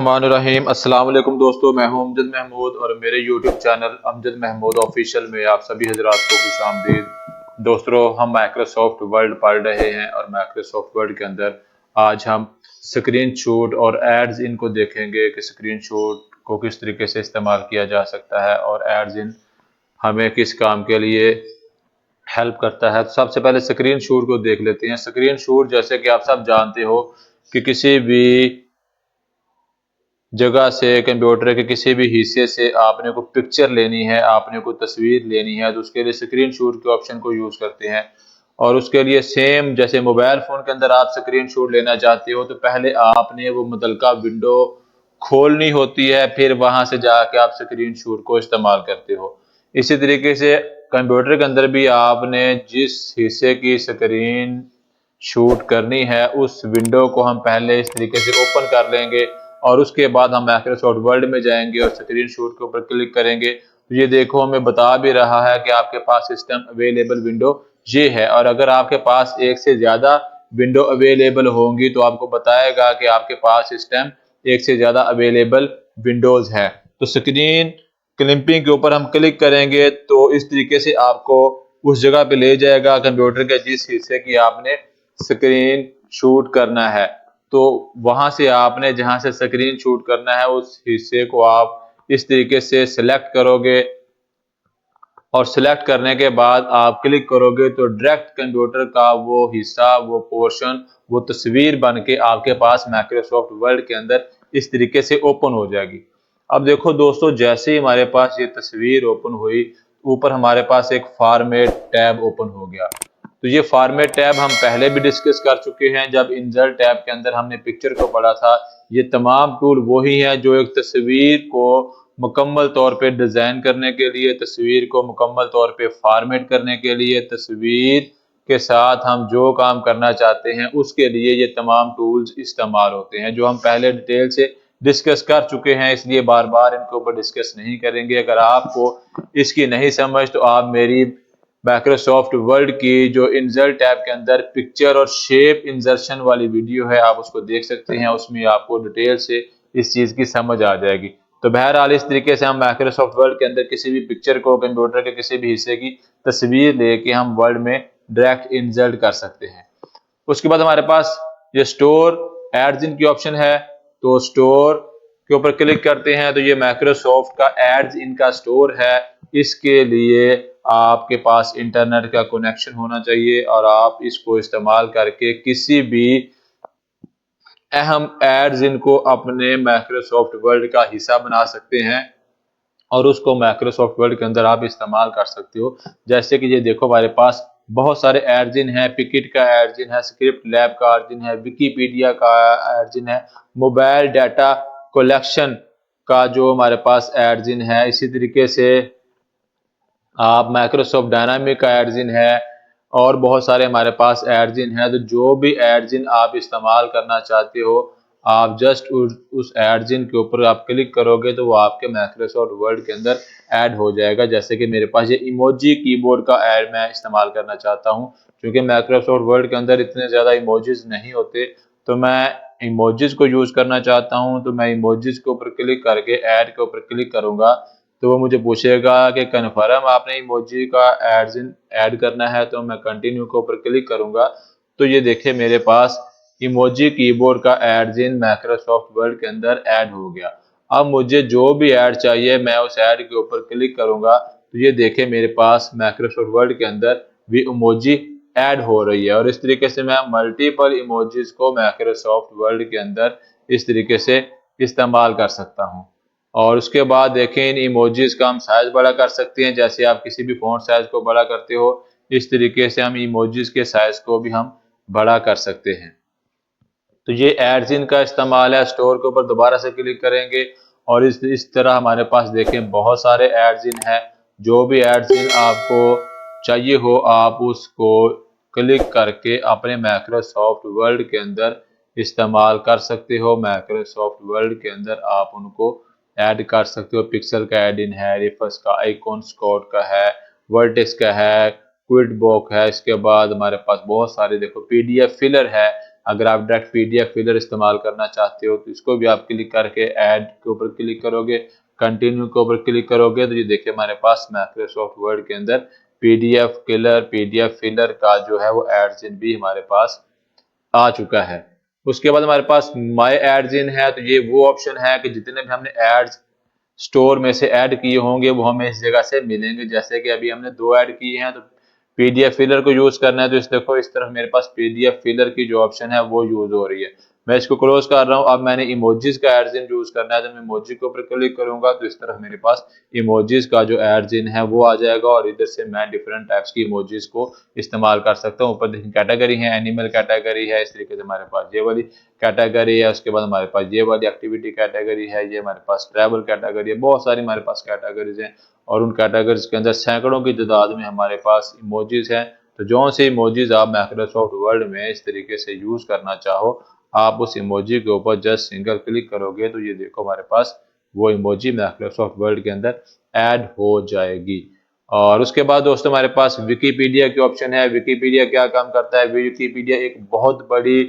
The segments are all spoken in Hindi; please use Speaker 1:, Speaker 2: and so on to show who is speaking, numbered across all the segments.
Speaker 1: बिस्मिल्लाहिर्रहमानिर्रहीम। अस्सलाम वालेकुम दोस्तों, मैं हूं अमजद महमूद और मेरे YouTube channel Amjad Mahmood official में आप सभी हजरात को खुशामदीद। दोस्तों, हम माइक्रोसॉफ्ट वर्ड पढ़ रहे हैं और माइक्रोसॉफ्ट वर्ड के अंदर आज हम स्क्रीन शॉट और एड्स इनको देखेंगे कि स्क्रीन शॉट को किस तरीके से इस्तेमाल किया जा सकता है और एड्स इन हमें किस काम के लिए हेल्प करता है। तो सबसे पहले स्क्रीन शॉट को देख लेते हैं। स्क्रीन शॉट जैसे कि आप सब जानते हो कि किसी भी जगह से, कंप्यूटर के किसी भी हिस्से से आपने को पिक्चर लेनी है, आपने को तस्वीर लेनी है, तो उसके लिए स्क्रीन शॉट के ऑप्शन को यूज करते हैं। और उसके लिए सेम जैसे मोबाइल फोन के अंदर आप स्क्रीन शॉट लेना चाहते हो तो पहले आपने वो मुतलका विंडो खोलनी होती है, फिर वहां से जाके आप स्क्रीन शॉट को इस्तेमाल करते हो। इसी तरीके से कंप्यूटर के अंदर भी आपने जिस हिस्से की स्क्रीन शूट करनी है उस विंडो को हम पहले इस तरीके से ओपन कर लेंगे और उसके बाद हम माइक्रोसॉफ्ट वर्ड में जाएंगे और स्क्रीन शॉट के ऊपर क्लिक करेंगे। तो ये देखो हमें बता भी रहा है कि आपके पास सिस्टम अवेलेबल विंडो ये है। और अगर आपके पास एक से ज्यादा विंडो अवेलेबल होंगी तो आपको बताएगा कि आपके पास सिस्टम एक से ज्यादा अवेलेबल विंडोज है। तो स्क्रीन क्लिपिंग के ऊपर हम क्लिक करेंगे तो इस तरीके से आपको उस जगह पे ले जाएगा कंप्यूटर के जिस हिस्से की आपने स्क्रीन शूट करना है। तो वहां से आपने जहां से स्क्रीन शूट करना है उस हिस्से को आप इस तरीके से सिलेक्ट करोगे और सिलेक्ट करने के बाद आप क्लिक करोगे तो डायरेक्ट कंप्यूटर का वो हिस्सा, वो पोर्शन, वो तस्वीर बन के आपके पास माइक्रोसॉफ्ट वर्ड के अंदर इस तरीके से ओपन हो जाएगी। अब देखो दोस्तों, जैसे ही हमारे पास ये तस्वीर ओपन हुई, ऊपर हमारे पास एक फॉर्मेट टैब ओपन हो गया। तो ये फॉर्मेट टैब हम पहले भी डिस्कस कर चुके हैं जब इंसर्ट टैब के अंदर हमने पिक्चर को पढ़ा था। ये तमाम टूल वही हैं जो एक तस्वीर को मुकम्मल तौर पे डिजाइन करने के लिए, तस्वीर को मुकम्मल तौर पे फॉर्मेट करने के लिए, तस्वीर के साथ हम जो काम करना चाहते हैं उसके लिए ये तमाम टूल्स इस्तेमाल होते हैं, जो हम पहले डिटेल से डिस्कस कर चुके हैं, इसलिए बार बार इनके ऊपर डिस्कस नहीं करेंगे। अगर आपको इसकी नहीं समझ तो आप मेरी माइक्रोसॉफ्ट वर्ड की जो इंसर्ट टैब के अंदर पिक्चर और शेप इंसर्शन वाली वीडियो है आप उसको देख सकते हैं, उसमें आपको डिटेल से इस चीज की समझ आ जाएगी। तो बहरहाल इस तरीके से हम माइक्रोसॉफ्ट वर्ड के अंदर किसी भी पिक्चर को, कंप्यूटर के किसी भी हिस्से की तस्वीर लेके हम वर्ड में डायरेक्ट इंसर्ट कर सकते हैं। उसके बाद हमारे पास ये स्टोर एड्स इन की ऑप्शन है। तो स्टोर के ऊपर क्लिक करते हैं तो ये माइक्रोसॉफ्ट का एड्स इनका स्टोर है। इसके लिए आपके पास इंटरनेट का कनेक्शन होना चाहिए और आप इसको इस्तेमाल करके किसी भी अहम एड्स इनको अपने माइक्रोसॉफ्ट वर्ड का हिस्सा बना सकते हैं और उसको माइक्रोसॉफ्ट वर्ड के अंदर आप इस्तेमाल कर सकते हो। जैसे कि ये देखो हमारे पास बहुत सारे एड्स इन है, पिकिट का एड्स इन है, स्क्रिप्ट लैब का एड्स इन है, विकीपीडिया का एड्स इन है, मोबाइल डाटा कलेक्शन का जो हमारे पास एड्स इन है। इसी तरीके से आप माइक्रोसॉफ्ट डायनामिक का एड्स इन है और बहुत सारे हमारे पास एड्स इन है। तो जो भी एड्स इन आप इस्तेमाल करना चाहते हो आप जस्ट उस एड्स इन के ऊपर आप क्लिक करोगे तो वो आपके माइक्रोसॉफ्ट वर्ड के अंदर ऐड हो जाएगा। जैसे कि मेरे पास ये इमोजी कीबोर्ड का ऐड मैं इस्तेमाल करना चाहता हूँ, क्योंकि माइक्रोसॉफ्ट वर्ड के अंदर इतने ज़्यादा इमोजीज नहीं होते, तो मैं इमोजीज को यूज़ करना चाहता हूँ। तो मैं इमोजीज के ऊपर क्लिक करके ऐड के ऊपर क्लिक करूँगा तो वो मुझे पूछेगा कि कन्फर्म आपने इमोजी का एड्स इन ऐड करना है। तो मैं कंटिन्यू के ऊपर क्लिक करूंगा तो ये देखिए मेरे पास इमोजी कीबोर्ड का एड्स इन माइक्रोसॉफ्ट वर्ड के अंदर ऐड हो गया। अब मुझे जो भी ऐड चाहिए मैं उस ऐड के ऊपर क्लिक करूंगा तो ये देखिए मेरे पास माइक्रोसॉफ्ट वर्ड के अंदर भी इमोजी ऐड हो रही है। और इस तरीके से मैं मल्टीपल इमोजीज को माइक्रोसॉफ्ट वर्ड के अंदर इस तरीके से इस्तेमाल कर सकता हूँ। और उसके बाद देखें इन इमोजीज का हम साइज बड़ा कर सकते हैं। जैसे आप किसी भी फॉन्ट साइज को बड़ा करते हो इस तरीके से हम इमोजीज के साइज को भी हम बड़ा कर सकते हैं। तो ये एड्स इन का इस्तेमाल है। स्टोर के ऊपर दोबारा से क्लिक करेंगे और इस तरह हमारे पास देखें बहुत सारे एड्स इन है। जो भी एड्स इन आपको चाहिए हो आप उसको क्लिक करके अपने माइक्रोसॉफ्ट वर्ड के अंदर इस्तेमाल कर सकते हो। माइक्रोसॉफ्ट वर्ड के अंदर आप उनको ऐड कर सकते हो। पिक्सल का ऐड इन है, रिफस का, आइकॉन स्कॉट का है, वर्टेक्स का है, क्विड बॉक है। इसके बाद हमारे पास बहुत सारे देखो पीडीएफ फिलर है। अगर आप डायरेक्ट पीडीएफ फिलर इस्तेमाल करना चाहते हो तो इसको भी आप क्लिक करके ऐड के ऊपर क्लिक करोगे, कंटिन्यू के ऊपर क्लिक करोगे तो ये देखिए हमारे पास माइक्रोसॉफ्ट वर्ड के अंदर पीडीएफ फिलर का जो है वो एड्स इन भी हमारे पास आ चुका है। उसके बाद हमारे पास माय एड्स इन है, तो ये वो ऑप्शन है कि जितने भी हमने एड्स स्टोर में से ऐड किए होंगे वो हमें इस जगह से मिलेंगे। जैसे कि अभी हमने 2 ऐड किए हैं, तो पीडीएफ फिलर को यूज करना है तो इस देखो इस तरफ मेरे पास पीडीएफ फिलर की जो ऑप्शन है वो यूज हो रही है। मैं इसको क्लोज कर रहा हूँ। अब मैंने इमोजीज का एड्स इन यूज करना है, तो मैं इमोजी के ऊपर क्लिक करूंगा तो इस तरफ मेरे पास इमोजीज का जो एड्स इन है वो आ जाएगा और इधर से मैं डिफरेंट टाइप्स की इमोजीज को इस्तेमाल कर सकता हूँ। ऊपर देखिए कैटेगरी है, एनिमल कैटेगरी है, इस तरीके से हमारे पास ये वाली कैटेगरी है। उसके बाद हमारे पास ये वाली एक्टिविटी कैटेगरी है, ये हमारे पास ट्रैवल कैटेगरी है, बहुत सारी हमारे पास कैटेगरीज हैं और उन कैटेगरीज के अंदर सैकड़ों की तादाद में हमारे पास इमोजीज हैं। तो जो से इमोजीज आप माइक्रोसॉफ्ट वर्ड में इस तरीके से यूज करना चाहो, आप उस इमोजी के ऊपर जस्ट सिंगल क्लिक करोगे तो ये देखो हमारे पास वो इमोजी माइक्रोसॉफ्ट वर्ड के अंदर ऐड हो जाएगी। और उसके बाद दोस्तों हमारे पास विकिपीडिया की ऑप्शन है। विकिपीडिया क्या काम करता है? विकिपीडिया एक बहुत बड़ी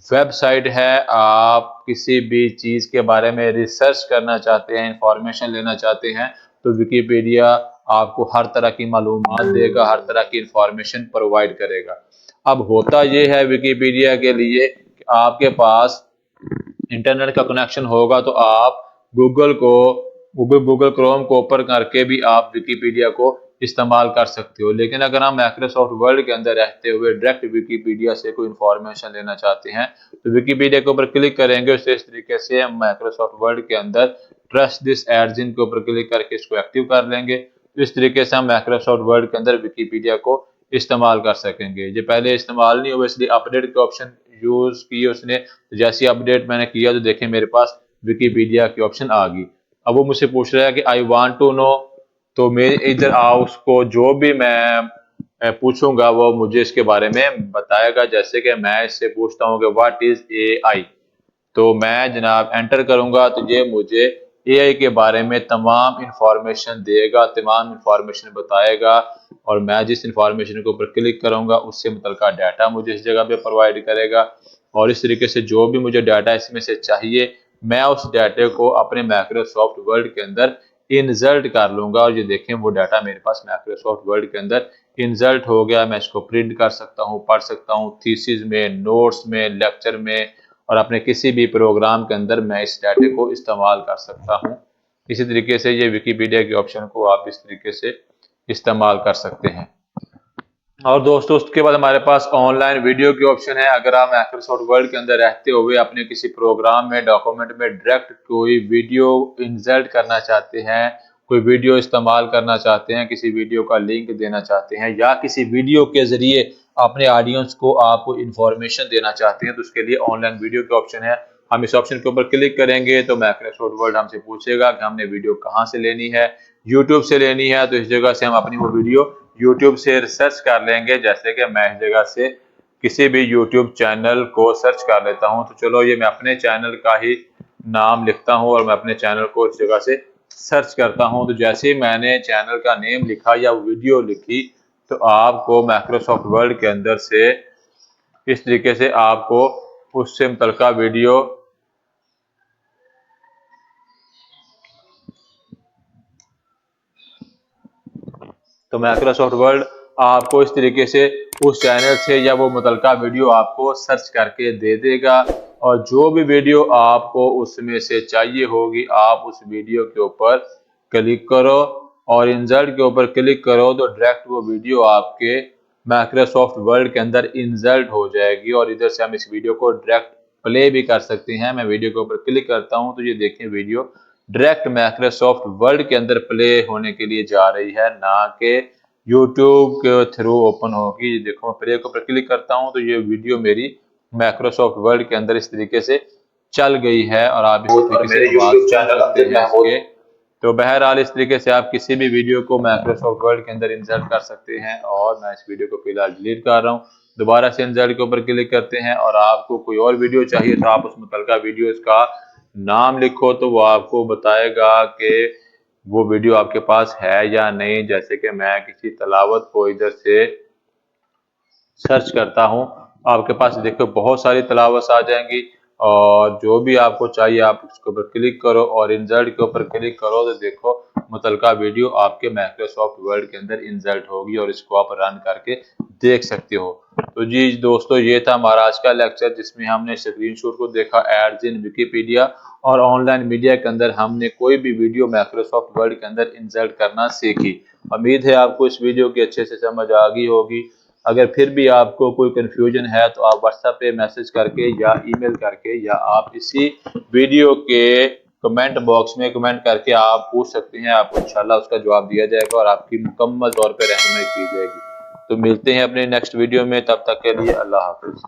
Speaker 1: वेबसाइट है। आप किसी भी चीज के बारे में रिसर्च करना चाहते हैं, इंफॉर्मेशन लेना चाहते हैं, तो विकिपीडिया आपको हर तरह की मालूमात देगा, हर तरह की इंफॉर्मेशन प्रोवाइड करेगा। अब होता यह है विकिपीडिया के लिए कि आपके पास इंटरनेट का कनेक्शन होगा तो आप गूगल क्रोम को ओपन करके भी आप विकिपीडिया को इस्तेमाल कर सकते हो। लेकिन अगर हम माइक्रोसॉफ्ट वर्ड के अंदर रहते हुए डायरेक्ट विकिपीडिया से कोई इंफॉर्मेशन लेना चाहते हैं तो विकिपीडिया के ऊपर क्लिक करेंगे। उससे इस तरीके से हम माइक्रोसॉफ्ट वर्ड के अंदर ट्रस्ट दिस एड्स इन के ऊपर क्लिक करके इसको एक्टिव कर लेंगे। तो इस तरीके से हम माइक्रोसॉफ्ट वर्ड के अंदर विकिपीडिया को इस्तेमाल कर सकेंगे। ये पहले इस्तेमाल नहीं हुआ इसलिए अपडेट के ऑप्शन यूज किए उसने, तो जैसी अपडेट मैंने किया तो देखें मेरे पास विकिपीडिया की ऑप्शन आ गई। अब वो मुझसे पूछ रहा है कि आई वांट टू नो, तो मेरे इधर आओ, उसको जो भी मैं पूछूंगा वो मुझे इसके बारे में बताएगा। जैसे कि मैं इससे पूछता हूँ कि व्हाट इज एआई, तो मैं जनाब एंटर करूंगा तो ये मुझे एआई के बारे में तमाम इंफॉर्मेशन देगा, तमाम इंफॉर्मेशन बताएगा और मैं जिस इंफॉर्मेशन के ऊपर क्लिक करूंगा उससे मुतल्लिका डाटा मुझे इस जगह पे प्रोवाइड करेगा। और इस तरीके से जो भी मुझे डाटा इसमें से चाहिए मैं उस डाटे को अपने माइक्रोसॉफ्ट वर्ड के अंदर इंसर्ट कर लूंगा और ये देखें वो डाटा मेरे पास माइक्रोसॉफ्ट वर्ड के अंदर इंसर्ट हो गया। मैं इसको प्रिंट कर सकता हूँ, पढ़ सकता हूँ, थीसिस में, नोट्स में, लेक्चर में और अपने किसी भी प्रोग्राम के अंदर मैं इस डाटे को इस्तेमाल कर सकता हूँ। इसी तरीके से ये विकिपीडिया के ऑप्शन को आप इस तरीके से इस्तेमाल कर सकते हैं। और दोस्तों उसके बाद हमारे पास ऑनलाइन वीडियो की ऑप्शन है। अगर आप माइक्रोसॉफ्ट वर्ड के अंदर रहते हुए अपने किसी प्रोग्राम में, डॉक्यूमेंट में डायरेक्ट कोई वीडियो इंसर्ट करना चाहते हैं, कोई वीडियो इस्तेमाल करना चाहते हैं, किसी वीडियो का लिंक देना चाहते हैं या किसी वीडियो के जरिए अपने ऑडियंस को आप इंफॉर्मेशन देना चाहते हैं, तो उसके लिए ऑनलाइन वीडियो के ऑप्शन है। हम इस ऑप्शन के ऊपर क्लिक करेंगे तो माइक्रोसॉफ्ट वर्ड हमसे पूछेगा कि हमने वीडियो कहाँ से लेनी है। यूट्यूब से लेनी है तो इस जगह से हम अपनी वो वीडियो यूट्यूब से रिसर्च कर लेंगे। जैसे कि मैं इस जगह से किसी भी यूट्यूब चैनल को सर्च कर लेता हूं, तो चलो ये मैं अपने चैनल का ही नाम लिखता हूं और मैं अपने चैनल को इस जगह से सर्च करता हूं। तो जैसे ही मैंने चैनल का नेम लिखा या वीडियो लिखी तो आपको माइक्रोसॉफ्ट वर्ड के अंदर से इस तरीके से आपको उससे मुतल्लिका वीडियो तो माइक्रोसॉफ्ट वर्ड आपको इस तरीके से उस चैनल से या वो मुतल्लिका वीडियो आपको सर्च करके दे देगा और जो भी वीडियो आपको उसमें से चाहिए होगी आप उस वीडियो के ऊपर क्लिक करो और इंसर्ट के ऊपर क्लिक करो तो डायरेक्ट वो वीडियो आपके माइक्रोसॉफ्ट वर्ड के अंदर इंसर्ट हो जाएगी और इधर से हम इस वीडियो को डायरेक्ट प्ले भी कर सकते हैं। मैं वीडियो के ऊपर क्लिक करता हूं तो ये देखें वीडियो डायरेक्ट माइक्रोसॉफ्ट वर्ड के अंदर प्ले होने के लिए जा रही है, ना कि यूट्यूब के थ्रू ओपन होगी। देखो मैं प्ले के ऊपर क्लिक करता हूं तो ये वीडियो मेरी माइक्रोसॉफ्ट वर्ड के अंदर इस तरीके से चल गई है और आप इस तरीके से आवाज सुन सकते हैं इसके। तो बहरहाल इस तरीके से आप किसी भी वीडियो को माइक्रोसॉफ्ट वर्ड के अंदर इंसर्ट कर सकते हैं और मैं इस वीडियो को फिलहाल डिलीट कर रहा हूँ। दोबारा से इंसर्ट के ऊपर क्लिक करते हैं और आपको कोई और वीडियो चाहिए तो आप उस मुतल्लिका वीडियो का नाम लिखो तो वो आपको बताएगा कि वो वीडियो आपके पास है या नहीं। जैसे कि मैं किसी तलावत को इधर से सर्च करता हूं आपके पास देखो बहुत सारी तलावत आ जाएंगी, और जो भी आपको चाहिए आप उसके ऊपर क्लिक करो और इंसर्ट के ऊपर क्लिक करो तो देखो मुतलका वीडियो आपके माइक्रोसॉफ्ट वर्ड के अंदर इंसर्ट होगी और इसको आप रन करके देख सकते हो। तो जी दोस्तों, ये था हमारा आज का लेक्चर जिसमें हमने स्क्रीनशॉट को देखा एड्स इन विकिपीडिया, और ऑनलाइन मीडिया के अंदर हमने कोई भी वीडियो माइक्रोसॉफ्ट वर्ड के अंदर इंसर्ट करना सीखी। उम्मीद है आपको इस वीडियो की अच्छे से समझ आ गई होगी। अगर फिर भी आपको कोई कंफ्यूजन है तो आप व्हाट्सएप पे मैसेज करके या ईमेल करके या आप इसी वीडियो के कमेंट बॉक्स में कमेंट करके आप पूछ सकते हैं। आपको इंशाल्लाह उसका जवाब दिया जाएगा और आपकी मुकम्मल तौर पे रहनुमाई की जाएगी। तो मिलते हैं अपने नेक्स्ट वीडियो में, तब तक के लिए अल्लाह हाफिज।